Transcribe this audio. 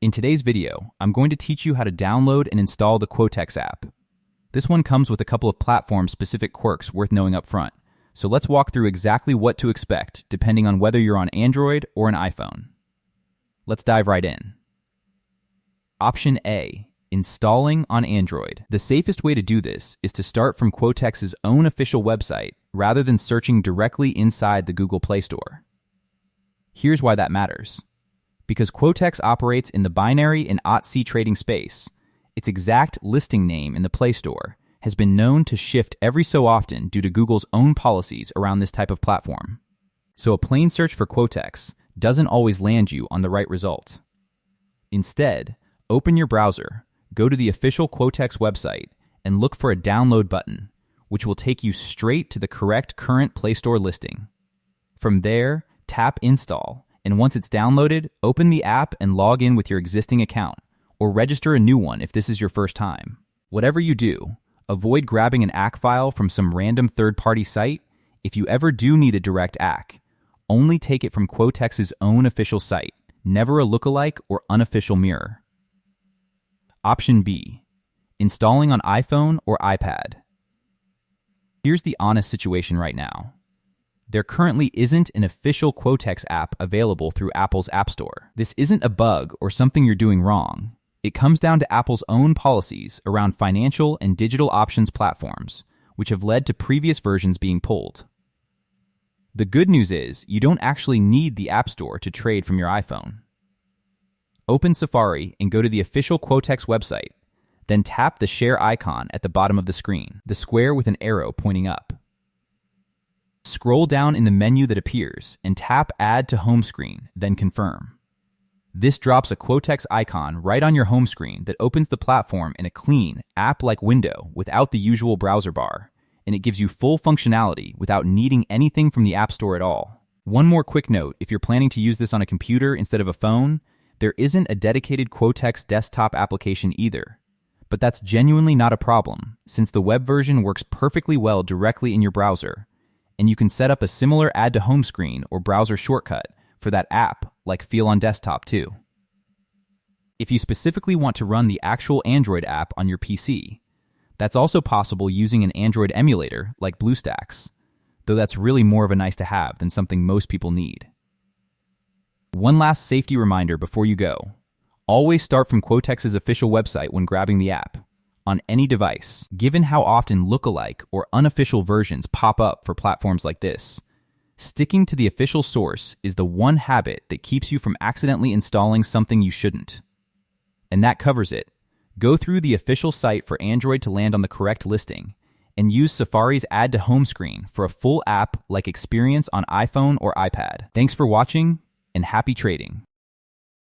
In today's video, I'm going to teach you how to download and install the Quotex app. This one comes with a couple of platform-specific quirks worth knowing up front, so let's walk through exactly what to expect depending on whether you're on Android or an iPhone. Let's dive right in. Option A. Installing on Android. The safest way to do this is to start from Quotex's own official website rather than searching directly inside the Google Play Store. Here's why that matters. Because Quotex operates in the binary and OTC trading space, its exact listing name in the Play Store has been known to shift every so often due to Google's own policies around this type of platform. So a plain search for Quotex doesn't always land you on the right result. Instead, open your browser, go to the official Quotex website, and look for a download button, which will take you straight to the correct current Play Store listing. From there, tap Install, and once it's downloaded, open the app and log in with your existing account, or register a new one if this is your first time. Whatever you do, avoid grabbing an ACK file from some random third-party site. If you ever do need a direct ACK, only take it from Quotex's own official site, never a lookalike or unofficial mirror. Option B. Installing on iPhone or iPad. Here's the honest situation right now. There currently isn't an official Quotex app available through Apple's App Store. This isn't a bug or something you're doing wrong. It comes down to Apple's own policies around financial and digital options platforms, which have led to previous versions being pulled. The good news is you don't actually need the App Store to trade from your iPhone. Open Safari and go to the official Quotex website, then tap the share icon at the bottom of the screen, the square with an arrow pointing up. Scroll down in the menu that appears and tap Add to Home Screen, then Confirm. This drops a Quotex icon right on your home screen that opens the platform in a clean, app-like window without the usual browser bar, and it gives you full functionality without needing anything from the App Store at all. One more quick note, if you're planning to use this on a computer instead of a phone, there isn't a dedicated Quotex desktop application either. But that's genuinely not a problem, since the web version works perfectly well directly in your browser, and you can set up a similar Add to Home Screen or browser shortcut for that app-like feel on desktop too. If you specifically want to run the actual Android app on your PC, that's also possible using an Android emulator like BlueStacks, though that's really more of a nice-to-have than something most people need. One last safety reminder before you go. Always start from Quotex's official website when grabbing the app, on any device. Given how often lookalike or unofficial versions pop up for platforms like this, sticking to the official source is the one habit that keeps you from accidentally installing something you shouldn't. And that covers it. Go through the official site for Android to land on the correct listing, and use Safari's Add to Home Screen for a full app-like experience on iPhone or iPad. Thanks for watching, and happy trading.